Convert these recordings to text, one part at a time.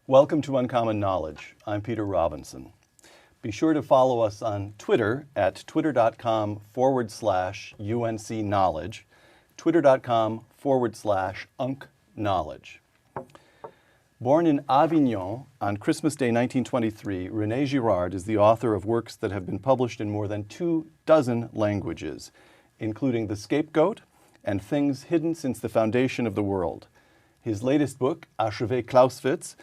Welcome to Uncommon Knowledge. I'm Peter Robinson. Be sure to follow us on Twitter at twitter.com/UNC Knowledge, twitter.com/UNC Knowledge. Born in Avignon on Christmas Day 1923, Rene Girard is the author of works that have been published in more than 24 languages, including The Scapegoat and Things Hidden Since the Foundation of the World. His latest book, Archivé Clausewitz,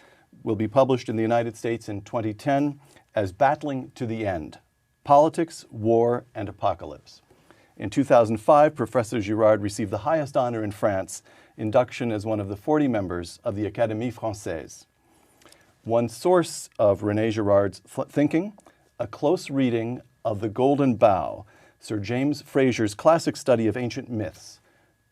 will be published in the United States in 2010 as Battling to the End: Politics, War, and Apocalypse. In 2005, Professor Girard received the highest honor in France, induction as one of the 40 members of the Académie Française. One source of Rene Girard's thinking, a close reading of The Golden Bough, Sir James Fraser's classic study of ancient myths.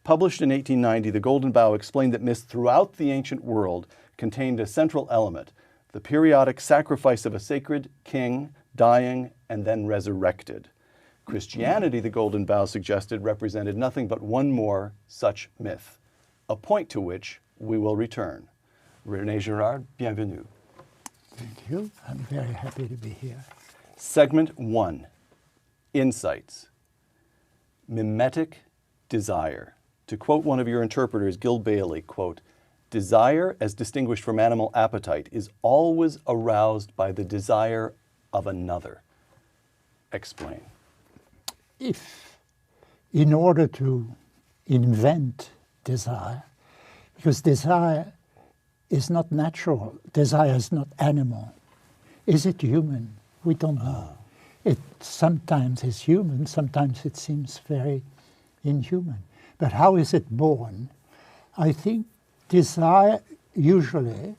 Published in 1890, The Golden Bough explained that myths throughout the ancient world contained a central element, the periodic sacrifice of a sacred king, dying and then resurrected. Christianity, The Golden Bough suggested, represented nothing but one more such myth, a point to which we will return. Rene Girard, bienvenue. Thank you. I'm very happy to be here. Segment 1, Insights. Mimetic desire. To quote one of your interpreters, Gil Bailey, quote, "Desire, as distinguished from animal appetite, is always aroused by the desire of another." Explain. If, in order to invent desire, because desire is not natural, desire is not animal. Is it human? We don't know. It sometimes is human, sometimes it seems very inhuman. But how is it born? I think desire usually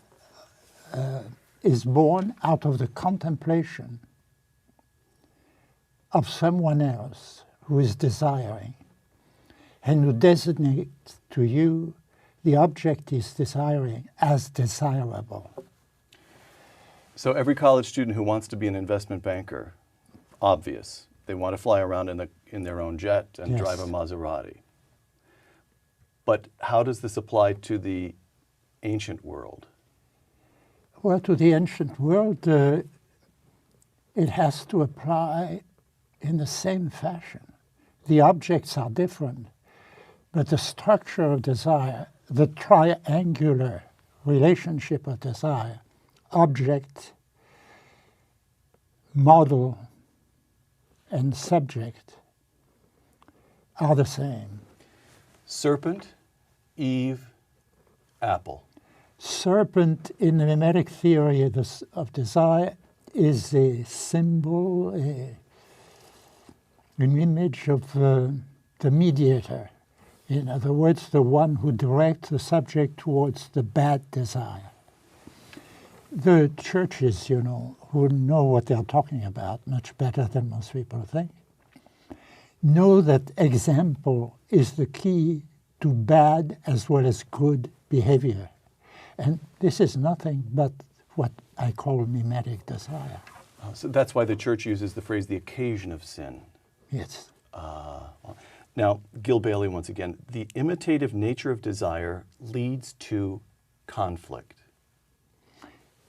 is born out of the contemplation of someone else who is desiring and who designates to you the object is desiring as desirable. So every college student who wants to be an investment banker, obvious, they want to fly around in their own jet and Yes. drive a Maserati. But how does this apply to the ancient world? Well, to the ancient world, it has to apply in the same fashion. The objects are different, but the structure of desire, the triangular relationship of desire, object, model, and subject, are the same. Serpent, Eve, apple. Serpent in the mimetic theory of desire is a symbol, an image of the mediator. In other words, the one who directs the subject towards the bad desire. The churches, who know what they're talking about much better than most people think, know that example is the key to bad as well as good behavior. And this is nothing but what I call mimetic desire. So that's why the church uses the phrase, the occasion of sin. Yes. Now, Gil Bailey, once again, the imitative nature of desire leads to conflict.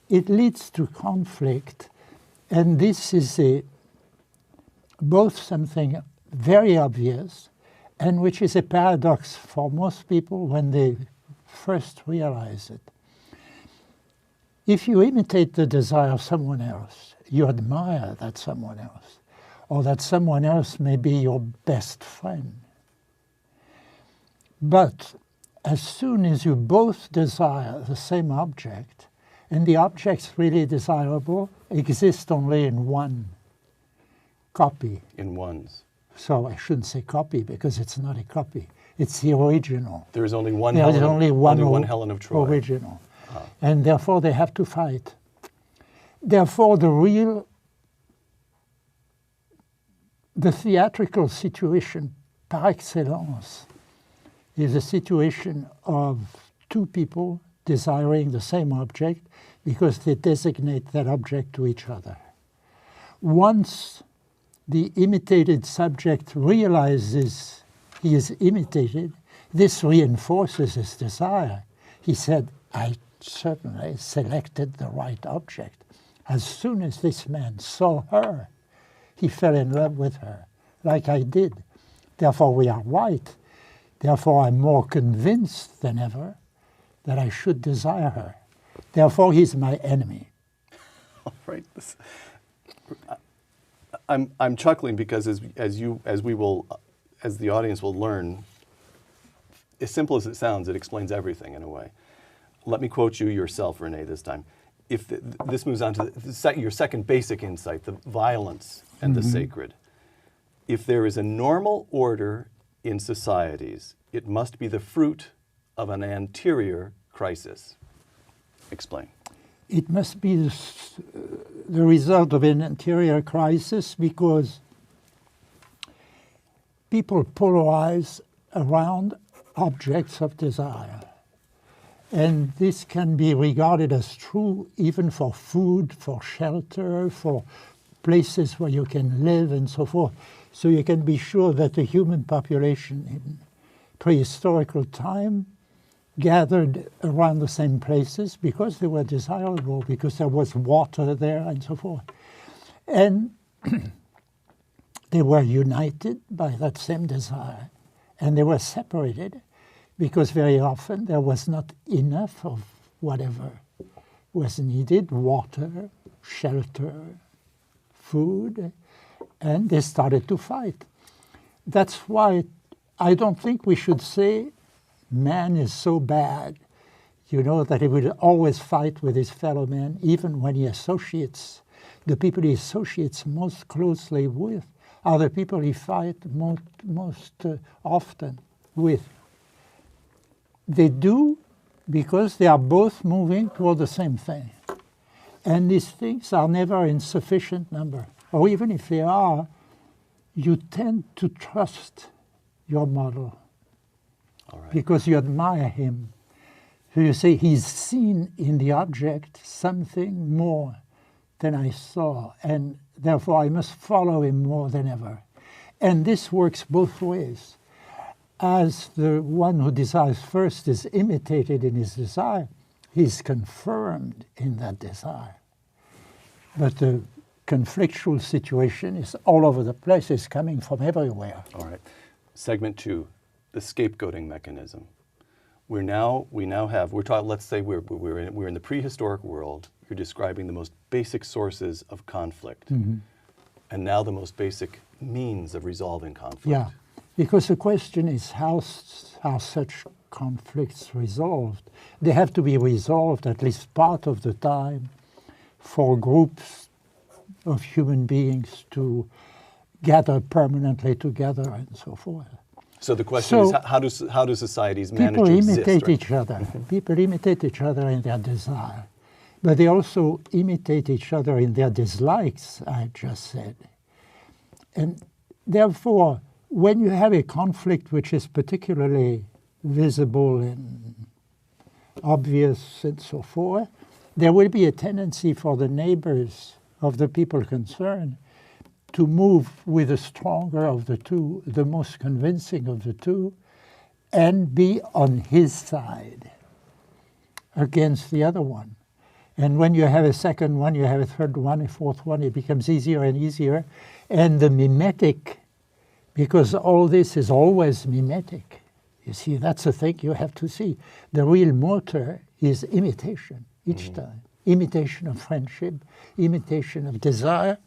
It leads to conflict, and this is both something very obvious and which is a paradox for most people when they first realize it. If you imitate the desire of someone else, you admire that someone else, or that someone else may be your best friend. But as soon as you both desire the same object, and the objects really desirable exist only in one copy. In ones. So I shouldn't say copy because it's not a copy. It's the original. There is only one There is Helen, only one Helen of Troy. Original. And therefore they have to fight. Therefore the theatrical situation par excellence is a situation of two people desiring the same object because they designate that object to each other. Once the imitated subject realizes he is imitated, this reinforces his desire. He said, I certainly selected the right object. As soon as this man saw her, he fell in love with her, like I did. Therefore, we are right. Therefore, I'm more convinced than ever that I should desire her. Therefore, he's my enemy. All right. I'm chuckling because as the audience will learn, as simple as it sounds, it explains everything in a way. Let me quote you yourself, Rene, this time. If this moves on to your second basic insight, the violence and the sacred. If there is a normal order in societies, it must be the fruit of an anterior crisis. Explain. It must be the result of an anterior crisis because people polarize around objects of desire. And this can be regarded as true even for food, for shelter, for places where you can live and so forth. So you can be sure that the human population in prehistorical time gathered around the same places because they were desirable, because there was water there and so forth. And they were united by that same desire. And they were separated because very often there was not enough of whatever was needed, water, shelter, food, and they started to fight. That's why I don't think we should say man is so bad, that he will always fight with his fellow man, even when he associates. The people he associates most closely with are the people he fights most often with. They do because they are both moving toward the same thing. And these things are never in sufficient number. Or even if they are, you tend to trust your model. All right. Because you admire him. So you say, he's seen in the object something more than I saw, and therefore I must follow him more than ever. And this works both ways. As the one who desires first is imitated in his desire, he's confirmed in that desire. But the conflictual situation is all over the place, it's coming from everywhere. All right. Segment 2, the scapegoating mechanism. Let's say we're in the prehistoric world. You're describing the most basic sources of conflict, and now the most basic means of resolving conflict. Yeah, because the question is how such conflicts resolved. They have to be resolved at least part of the time for groups of human beings to gather permanently together and so forth. So the question is, how do societies manage to exist? People imitate each other. People imitate each other in their desire. But they also imitate each other in their dislikes, I just said. And therefore, when you have a conflict which is particularly visible and obvious and so forth, there will be a tendency for the neighbors of the people concerned to move with the stronger of the two, the most convincing of the two, and be on his side against the other one. And when you have a second one, you have a third one, a fourth one, it becomes easier and easier. And the mimetic, because all this is always mimetic. You see, that's the thing you have to see. The real motor is imitation each time. Imitation of friendship, imitation of desire,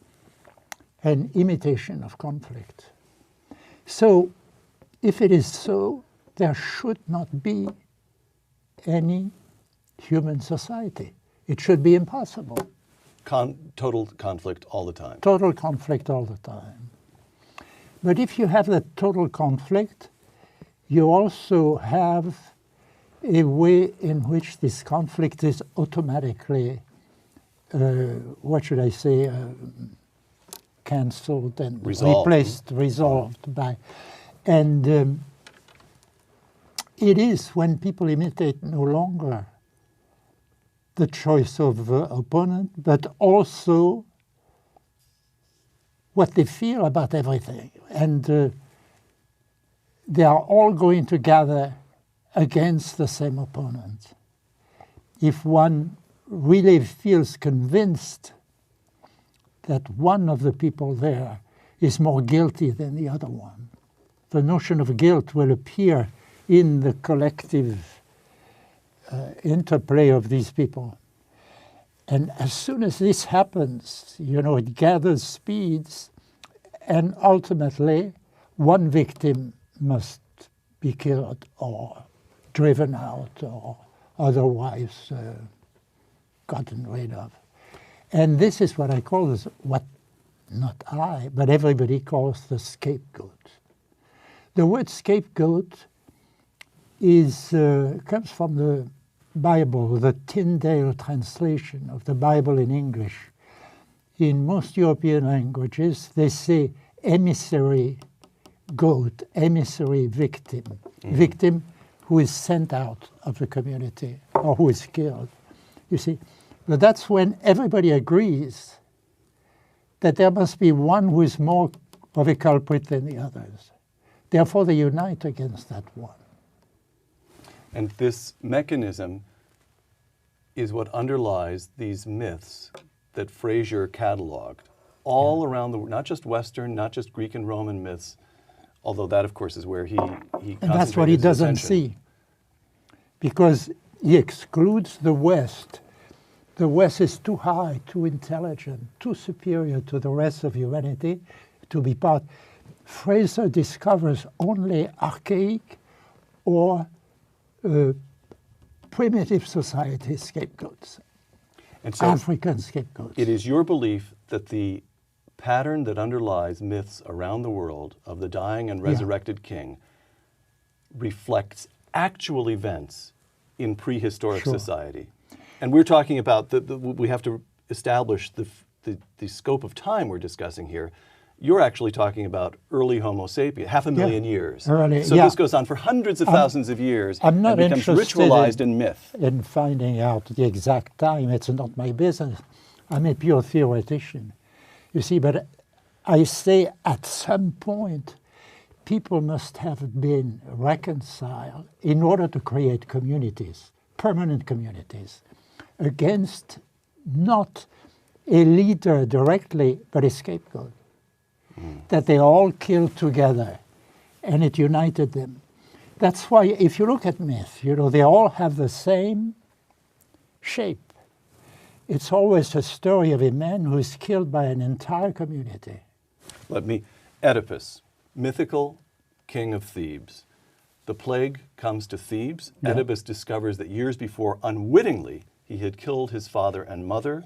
and imitation of conflict. So, if it is so, there should not be any human society. It should be impossible. Total conflict all the time. Total conflict all the time. But if you have that total conflict, you also have a way in which this conflict is automatically, cancelled and resolved by. And it is when people imitate no longer the choice of opponent, but also what they feel about everything. And they are all going to gather against the same opponent. if one really feels convinced that one of the people there is more guilty than the other one. The notion of guilt will appear in the collective interplay of these people. And as soon as this happens, it gathers speeds, and ultimately one victim must be killed or driven out or otherwise gotten rid of. And this is what I call what not I, but everybody calls the scapegoat. The word scapegoat comes from the Bible, the Tyndale translation of the Bible in English. In most European languages, they say emissary goat, emissary victim, victim who is sent out of the community or who is killed. You see, but that's when everybody agrees that there must be one who is more of a culprit than the others. Therefore, they unite against that one. And this mechanism is what underlies these myths that Fraser cataloged all around the world, not just Western, not just Greek and Roman myths, although that, of course, is where he and that's what he doesn't see, because he excludes the West. The West is too high, too intelligent, too superior to the rest of humanity to be part. Fraser discovers only archaic or primitive society scapegoats, and so African scapegoats. It is your belief that the pattern that underlies myths around the world of the dying and resurrected king reflects actual events in prehistoric society. And we're talking about, we have to establish the scope of time we're discussing here. You're actually talking about early Homo sapiens, 500,000 years. Early, so this goes on for hundreds of thousands of years I'm not and becomes ritualized in myth. In finding out the exact time. It's not my business. I'm a pure theoretician. You see, but I say at some point, people must have been reconciled in order to create communities, permanent communities, against not a leader directly, but a scapegoat. That they all killed together, and it united them. That's why, if you look at myth, they all have the same shape. It's always a story of a man who is killed by an entire community. Oedipus, mythical king of Thebes. The plague comes to Thebes. Yeah. Oedipus discovers that years before, unwittingly, he had killed his father and mother.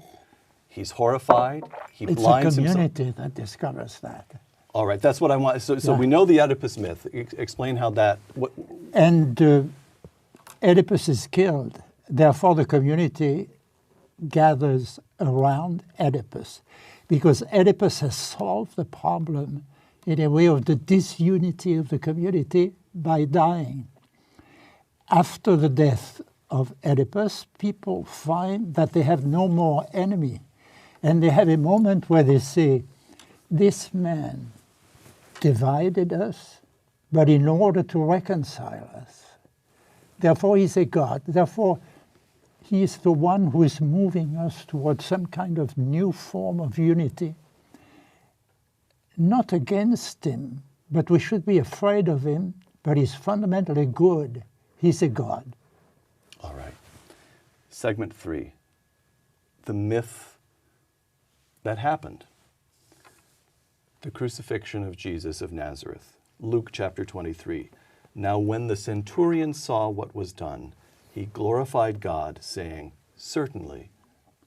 He's horrified. He blinds himself. It's a community that discovers that. All right, that's what I want. So we know the Oedipus myth. Explain how that... And Oedipus is killed. Therefore, the community gathers around Oedipus, because Oedipus has solved the problem in a way of the disunity of the community by dying. After the death of Oedipus, people find that they have no more enemy. And they have a moment where they say, this man divided us, but in order to reconcile us. Therefore, he's a God. Therefore, he is the one who is moving us towards some kind of new form of unity. Not against him, but we should be afraid of him, but he's fundamentally good. He's a God. All right. Segment 3, the myth that happened. The crucifixion of Jesus of Nazareth. Luke chapter 23. Now when the centurion saw what was done, he glorified God, saying, certainly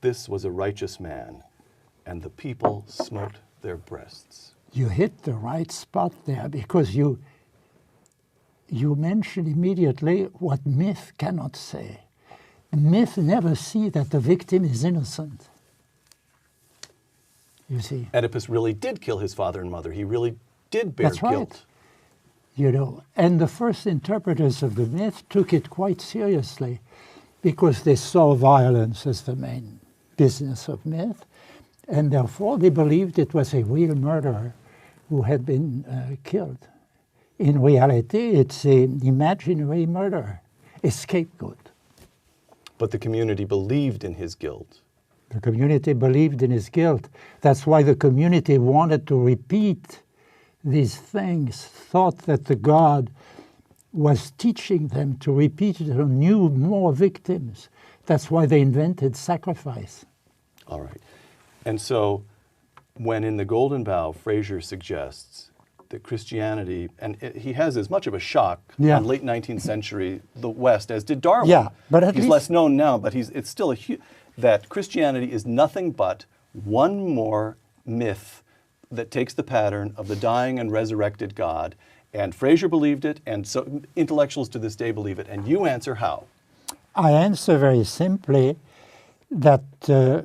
this was a righteous man. And the people smote their breasts. You hit the right spot there, because you mention immediately what myth cannot say. Myth never see that the victim is innocent. You see, Oedipus really did kill his father and mother. He really did bear guilt. And the first interpreters of the myth took it quite seriously, because they saw violence as the main business of myth, and therefore they believed it was a real murderer who had been killed. In reality, it's an imaginary murderer, a scapegoat. But the community believed in his guilt. The community believed in his guilt. That's why the community wanted to repeat these things, thought that the God was teaching them to repeat it on new, more victims. That's why they invented sacrifice. All right. And so when in the Golden Bough, Fraser suggests that Christianity, and he has as much of a shock Yeah. on late 19th century, the West, as did Darwin. Yeah, but at he's least- less known now, but it's still that Christianity is nothing but one more myth that takes the pattern of the dying and resurrected God. And Fraser believed it, and so intellectuals to this day believe it. And you answer how? I answer very simply that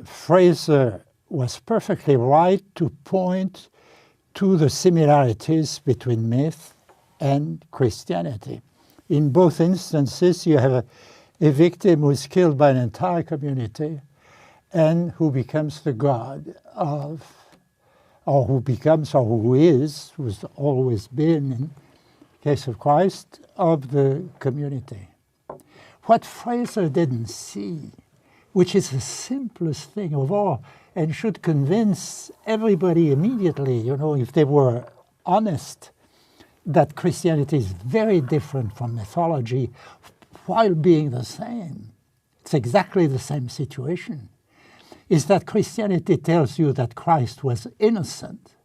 Fraser was perfectly right to point to the similarities between myth and Christianity. In both instances, you have a victim who is killed by an entire community and who becomes the god of, or who becomes, or who is, who's always been, in the case of Christ, of the community. What Fraser didn't see, which is the simplest thing of all, and should convince everybody immediately, you know, if they were honest, that Christianity is very different from mythology while being the same. It's exactly the same situation. Is that Christianity tells you that Christ was innocent,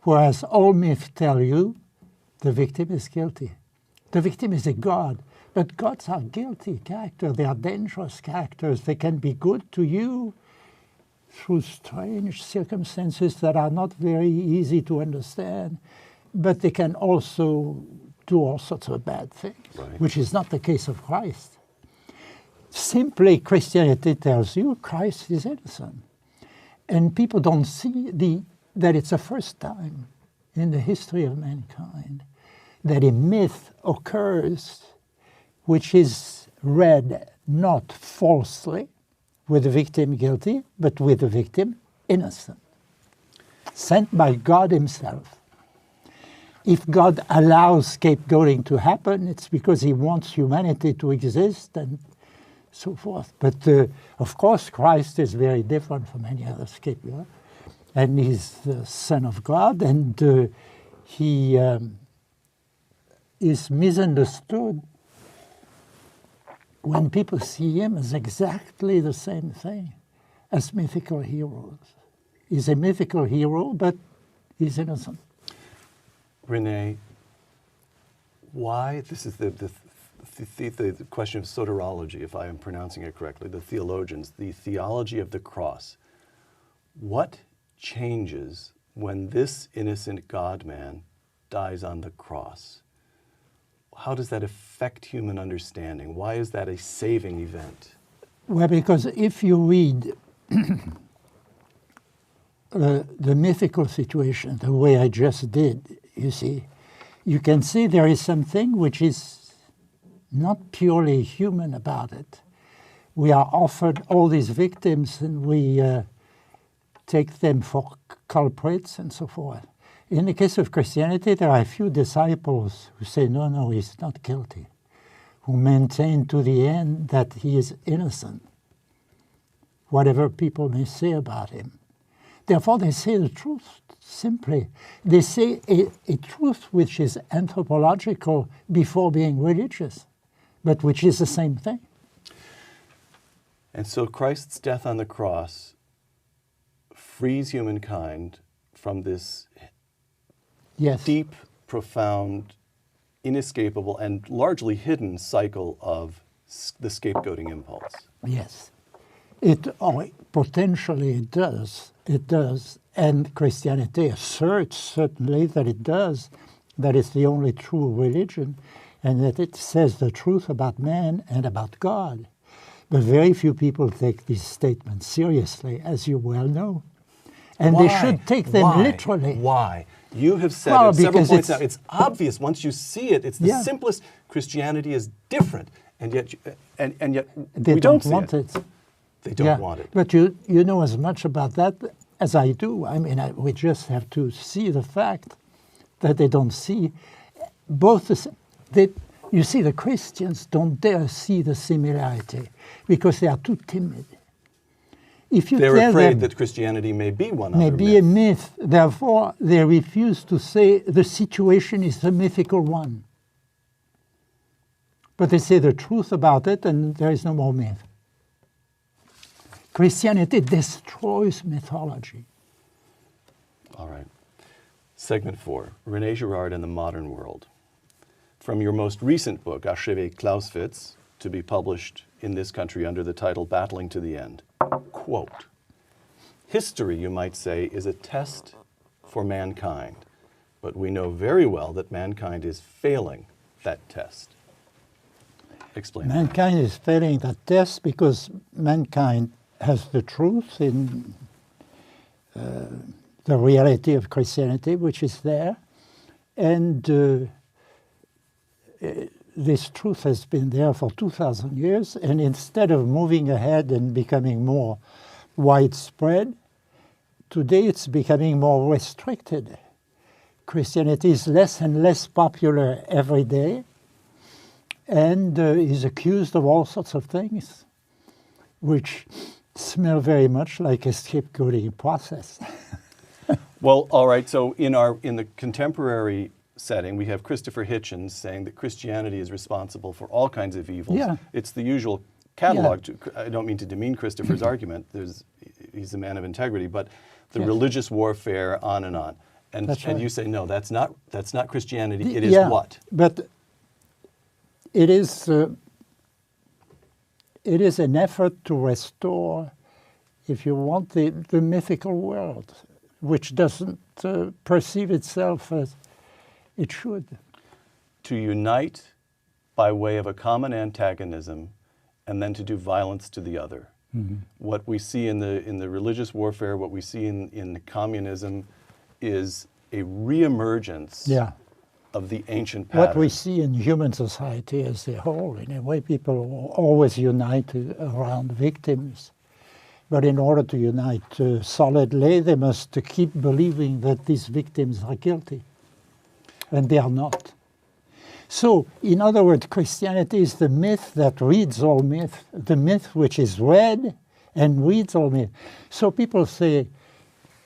whereas all myths tell you the victim is guilty. The victim is a god, but gods are guilty characters. They are dangerous characters. They can be good to you through strange circumstances that are not very easy to understand, but they can also do all sorts of bad things, Right. which is not the case of Christ. Simply, Christianity tells you Christ is innocent. And people don't see that it's the first time in the history of mankind that a myth occurs which is read not falsely, with the victim guilty, but with the victim innocent, sent by God himself. If God allows scapegoating to happen, it's because he wants humanity to exist and so forth. But of course, Christ is very different from any other scapegoat, and he's the Son of God, and he is misunderstood when people see him as exactly the same thing as mythical heroes. He's a mythical hero, but he's innocent. Rene, why, this is the question of soteriology, if I am pronouncing it correctly, the theologians, the theology of the cross. What changes when this innocent God-man dies on the cross? How does that affect human understanding? Why is that a saving event? Well, because if you read the mythical situation the way I just did, you see, you can see there is something which is not purely human about it. We are offered all these victims and we take them for culprits and so forth. In the case of Christianity, there are a few disciples who say, no, he's not guilty, who maintain to the end that he is innocent, whatever people may say about him. Therefore, they say the truth simply. They say a truth which is anthropological before being religious, but which is the same thing. And so Christ's death on the cross frees humankind from this Yes. deep, profound, inescapable, and largely hidden cycle of the scapegoating impulse. Yes. Potentially it does. It does. And Christianity asserts certainly that it does, that it's the only true religion, and that it says the truth about man and about God. But very few people take these statements seriously, as you well know. And Why? they should take them literally. Why? You have said Well, it several because points now. it's- It's obvious once you see it. It's the Yeah. simplest. Christianity is different, and yet, and yet They we don't see want it. They don't want it. But you know as much about that as I do. I mean, we just have to see the fact that they don't see both. You see, the Christians don't dare see the similarity. because they are too timid. If you They're tell afraid them that Christianity may be one may other be a myth. myth, therefore they refuse to say the situation is a mythical one. But they say the truth about it and there is no more myth. Christianity destroys mythology. All right. Segment 4, Rene Girard and the Modern World. From your most recent book, Archive Clausewitz, to be published in this country under the title Battling to the End. Quote, history, you might say, is a test for mankind, but we know very well that mankind is failing that test. Explain. Mankind is failing that test because mankind has the truth in the reality of Christianity, which is there, and this truth has been there for 2,000 years, and instead of moving ahead and becoming more widespread, today it's becoming more restricted. Christianity is less and less popular every day, and is accused of all sorts of things, which smell very much like a scapegoating process. Well, all right, so in the contemporary setting, we have Christopher Hitchens saying that Christianity is responsible for all kinds of evils. Yeah. It's the usual catalog. I don't mean to demean Christopher's argument. He's a man of integrity, but the religious warfare, on and on. And, That's right. and you say, no, that's not Christianity. It is what? But it is an effort to restore, if you want, the mythical world, which doesn't perceive itself as it should. To unite by way of a common antagonism and then to do violence to the other. Mm-hmm. What we see in the religious warfare, what we see in communism is a reemergence of the ancient pattern. What we see in human society as a whole, in a way, people always unite around victims. But in order to unite solidly, they must keep believing that these victims are guilty. And they are not. So, in other words, Christianity is the myth that reads all myth, the myth which is read and reads all myth. So people say,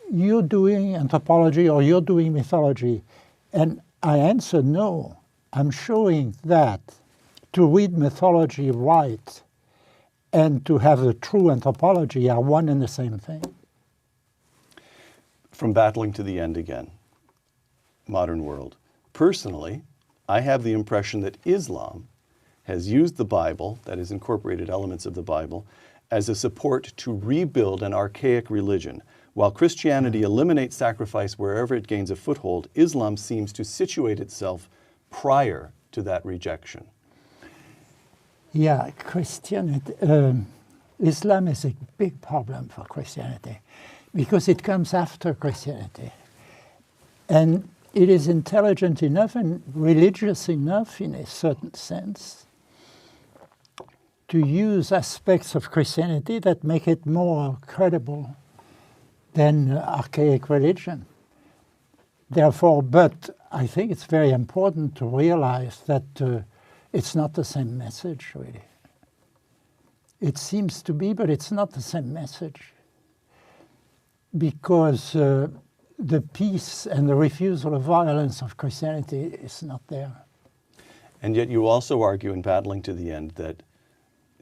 you're doing anthropology or you're doing mythology. And I answer, no. I'm showing that to read mythology right and to have the true anthropology are one and the same thing. From battling to the end again, modern world. Personally, I have the impression that Islam has used the Bible, that is incorporated elements of the Bible, as a support to rebuild an archaic religion. While Christianity eliminates sacrifice wherever it gains a foothold, Islam seems to situate itself prior to that rejection. Yeah, Christianity, Islam is a big problem for Christianity because it comes after Christianity. And it is intelligent enough and religious enough in a certain sense to use aspects of Christianity that make it more credible than archaic religion. Therefore, but I think it's very important to realize that it's not the same message, really. It seems to be, but it's not the same message. Because the peace and the refusal of violence of Christianity is not there. And yet you also argue in Battling to the End that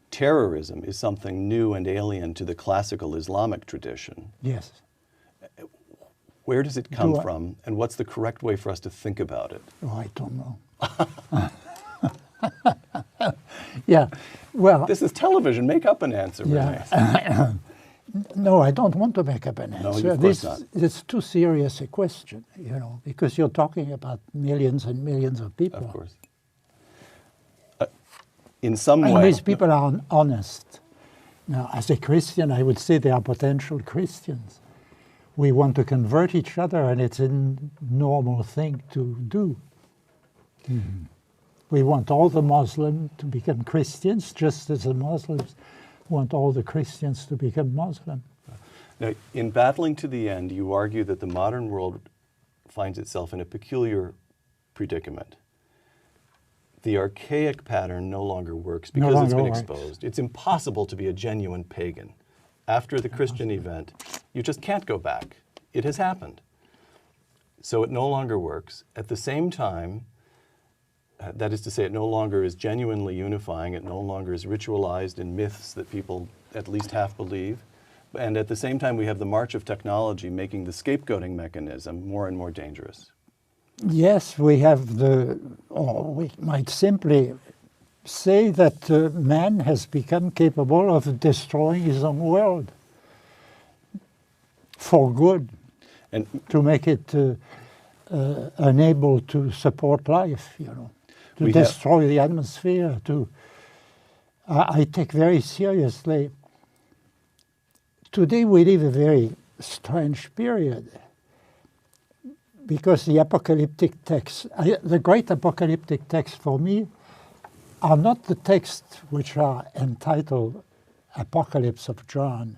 terrorism is something new and alien to the classical Islamic tradition. Yes. Where does it come from, and what's the correct way for us to think about it? Oh, I don't know. Yeah, well... This is television. Make up an answer, Rene. No, I don't want to make up an answer. No, of course not. It's too serious a question, you know, because you're talking about millions and millions of people. Of course. In some way... And these people are honest. Now, as a Christian, I would say they are potential Christians. We want to convert each other, and it's a normal thing to do. Mm-hmm. We want all the Muslims to become Christians, just as the Muslims want all the Christians to become Muslim. Now, in Battling to the End, you argue that the modern world finds itself in a peculiar predicament. the archaic pattern no longer works No because it's longer been works. exposed. It's impossible to be a genuine pagan. After the Christian event, you just can't go back. It has happened. So it no longer works. At the same time, that is to say, it no longer is genuinely unifying. It no longer is ritualized in myths that people at least half believe. And at the same time, we have the march of technology making the scapegoating mechanism more and more dangerous. Yes, we have or we might simply say that man has become capable of destroying his own world for good, And to make it unable to support life, to We have- destroy the atmosphere. I take very seriously. Today we live a very strange period, because the apocalyptic texts, the great apocalyptic texts for me, are not the texts which are entitled Apocalypse of John.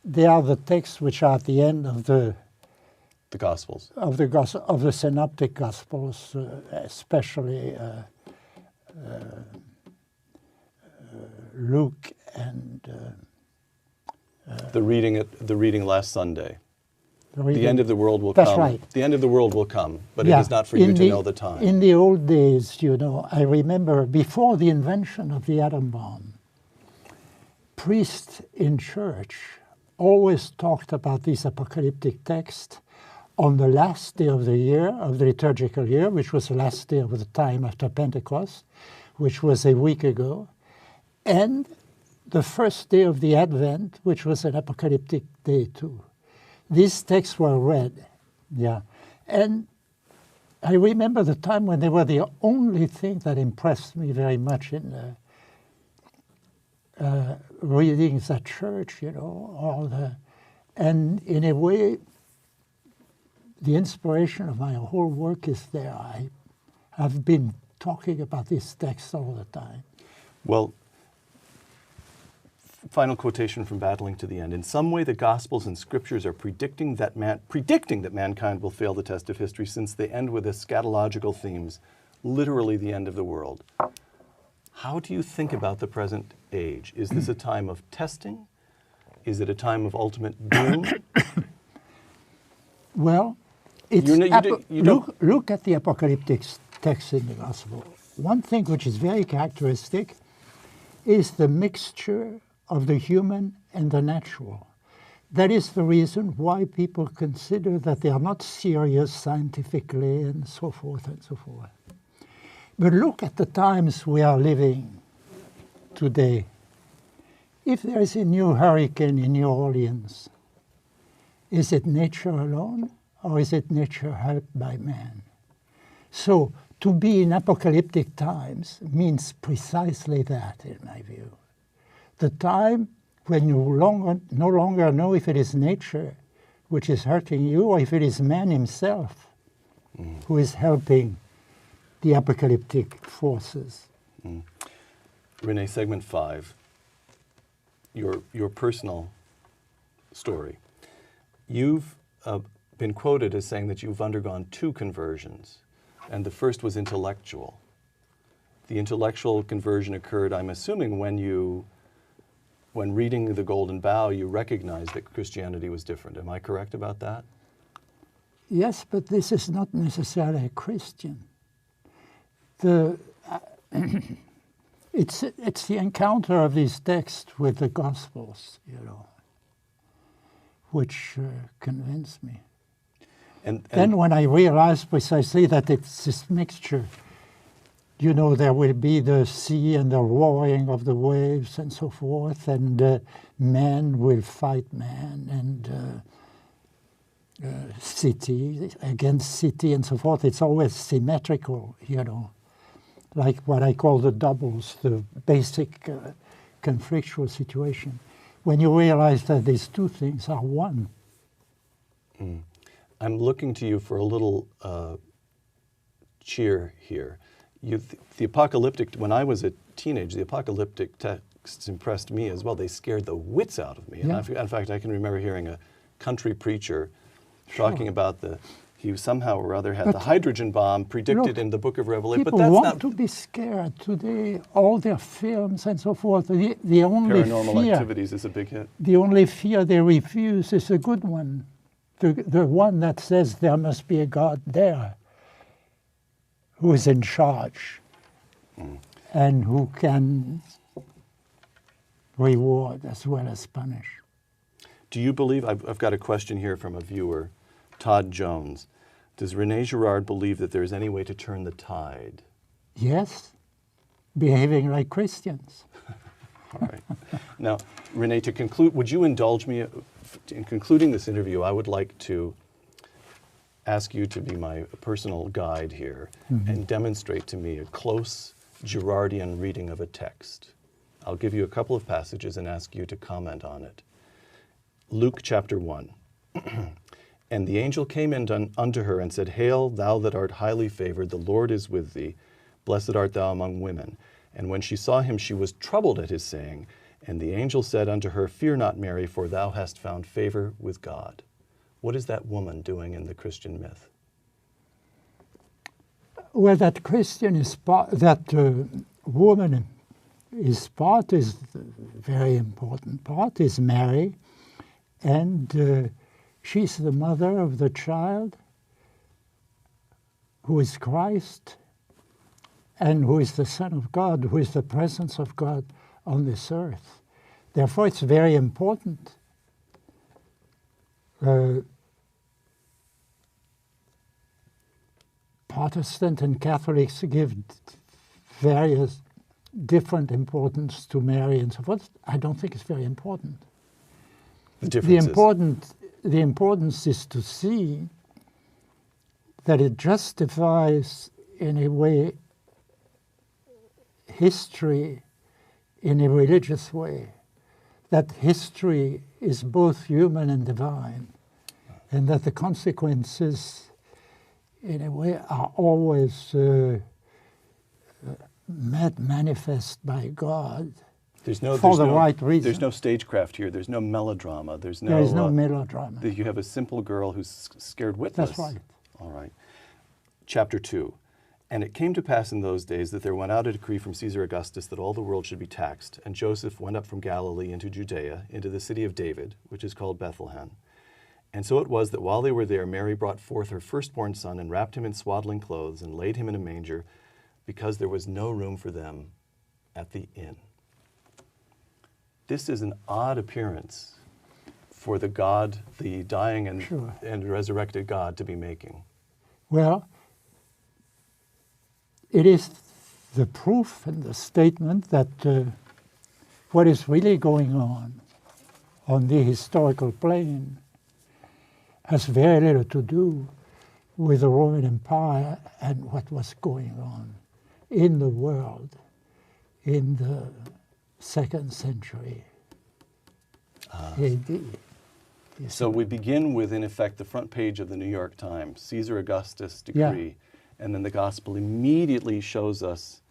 They are the texts which are at the end of the Gospels. of the synoptic Gospels, especially Luke and The reading last Sunday. the The end of the world will That's come. right. The end of the world will come, but it is not for you to know the time. In the old days, I remember before the invention of the atom bomb, priests in church always talked about these apocalyptic texts on the last day of the year, of the liturgical year, which was the last day of the time after Pentecost, which was a week ago, and the first day of the Advent, which was an apocalyptic day too. These texts were read, and I remember the time when they were the only thing that impressed me very much in readings at church, and in a way, the inspiration of my whole work is there. I've been talking about these texts all the time. Well, final quotation from Battling to the End. In some way, the Gospels and Scriptures are predicting that mankind will fail the test of history, since they end with eschatological themes, literally the end of the world. How do you think about the present age? Is this a time of testing? Is it a time of ultimate doom? Well, look at the apocalyptic text in the Gospel. One thing which is very characteristic is the mixture of the human and the natural. That is the reason why people consider that they are not serious scientifically and so forth and so forth. But look at the times we are living today. If there is a new hurricane in New Orleans, is it nature alone, or is it nature helped by man? So to be in apocalyptic times means precisely that, in my view. The time when you no longer know if it is nature which is hurting you, or if it is man himself who is helping the apocalyptic forces. Rene, segment 5, your personal story. You've been quoted as saying that you've undergone 2 conversions, and the first was intellectual. The intellectual conversion occurred, I'm assuming, when reading the Golden Bough, you recognized that Christianity was different. Am I correct about that? Yes, but this is not necessarily a Christian. It's the encounter of these texts with the Gospels, which convinced me. And then when I realized precisely that it's this mixture, there will be the sea and the roaring of the waves and so forth, and man will fight man, and city against city and so forth. It's always symmetrical, like what I call the doubles, the basic conflictual situation. When you realize that these 2 things are one. I'm looking to you for a little cheer here. The apocalyptic, when I was a teenager, the apocalyptic texts impressed me as well. They scared the wits out of me. Yeah. And in fact, I can remember hearing a country preacher talking about the He somehow or other had But the hydrogen bomb predicted look, in the book of Revelation. But people that's want not to be scared today. All their films and so forth. The only Paranormal fear, Activities is a big hit. the only fear they refuse is a good one. The one that says there must be a God there who is in charge and who can reward as well as punish. Do you believe, I've got a question here from a viewer, Todd Jones. Does Rene Girard believe that there's any way to turn the tide? Yes, behaving like Christians. All right. Now, Rene, to conclude, would you indulge me in concluding this interview? I would like to ask you to be my personal guide here and demonstrate to me a close Girardian reading of a text. I'll give you a couple of passages and ask you to comment on it. Luke chapter 1. And the angel came in unto her and said, Hail, thou that art highly favored, the Lord is with thee. Blessed art thou among women. And when she saw him, she was troubled at his saying. And the angel said unto her, Fear not, Mary, for thou hast found favor with God. What is that woman doing in the Christian myth? Well, that Christian is part, that woman is part, is the very important part, is Mary. And she's the mother of the child who is Christ and who is the Son of God, who is the presence of God on this earth. Therefore, it's very important. Protestant and Catholics give various different importance to Mary and so forth. I don't think it's very important. The importance is to see that it justifies, in a way, history in a religious way. That history is both human and divine, and that the consequences, in a way, are always manifest by God. For the right reason. There's no stagecraft here. There's no melodrama. There is no melodrama. You have a simple girl who's scared witless. That's right. All right. Chapter 2. And it came to pass in those days that there went out a decree from Caesar Augustus that all the world should be taxed. And Joseph went up from Galilee into Judea, into the city of David, which is called Bethlehem. And so it was that while they were there, Mary brought forth her firstborn son and wrapped him in swaddling clothes and laid him in a manger, because there was no room for them at the inn. This is an odd appearance for the God, the dying and resurrected God, to be making. Well, it is the proof and the statement that what is really going on the historical plane has very little to do with the Roman Empire and what was going on in the world in the 2nd century AD. So we begin with, in effect, the front page of the New York Times, Caesar Augustus decree, and then the gospel immediately shows us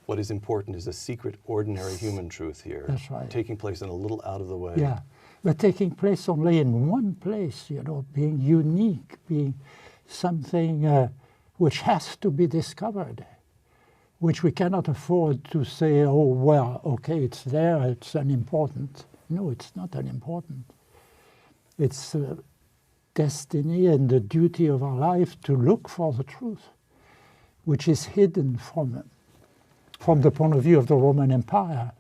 what is important is a secret, ordinary human truth here. That's right. Taking place in a little out of the way. Yeah, but taking place only in one place, being unique, being something which has to be discovered, which we cannot afford to say, oh, well, okay, it's there, it's unimportant. No, it's not unimportant. It's destiny and the duty of our life to look for the truth, which is hidden from the point of view of the Roman Empire.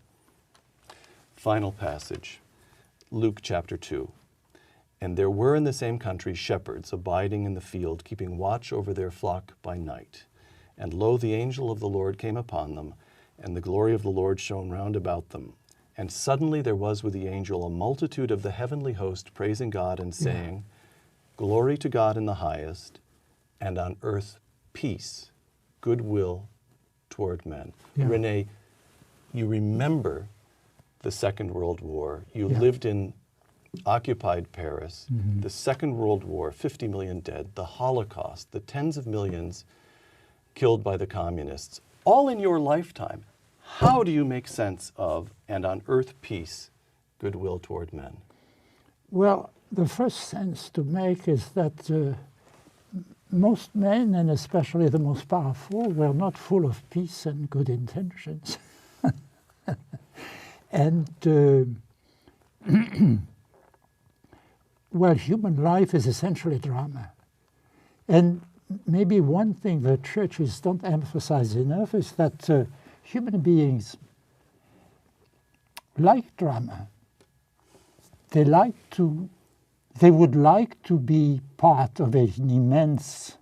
Final passage, Luke chapter 2. And there were in the same country shepherds abiding in the field, keeping watch over their flock by night. And lo, the angel of the Lord came upon them, and the glory of the Lord shone round about them. And suddenly there was with the angel a multitude of the heavenly host praising God and saying, Glory to God in the highest, and on earth peace, goodwill toward men. Yeah. Rene, you remember the Second World War. You lived in occupied Paris, the Second World War, 50 million dead, the Holocaust, the tens of millions killed by the communists, all in your lifetime. How do you make sense of, and on earth peace, goodwill toward men? Well, the first sense to make is that most men, and especially the most powerful, were not full of peace and good intentions. And well, human life is essentially drama. And maybe one thing the churches don't emphasize enough is that human beings like drama. They would like to be part of an immense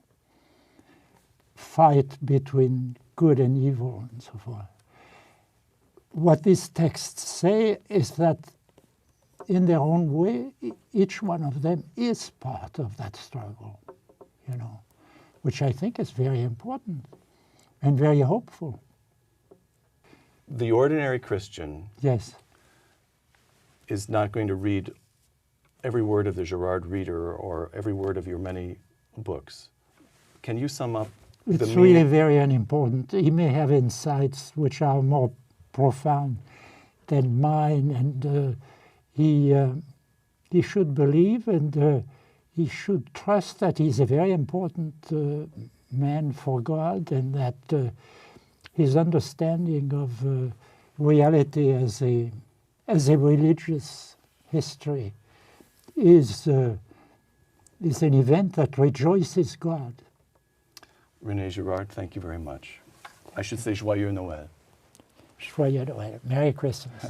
fight between good and evil and so forth. What these texts say is that in their own way, each one of them is part of that struggle, you know, which I think is very important and very hopeful. The ordinary Christian, yes, is not going to read every word of the Girard Reader or every word of your many books. Can you sum up the it's meaning? really very unimportant. He may have insights which are more profound than mine, and he should believe, and he should trust that he's a very important man for God, and that his understanding of reality as a religious history is an event that rejoices God. Rene Girard, thank you very much. I should say Joyeux Noël. Joyeux Noël. Merry Christmas.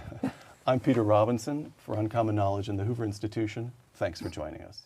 I'm Peter Robinson for Uncommon Knowledge in the Hoover Institution. Thanks for joining us.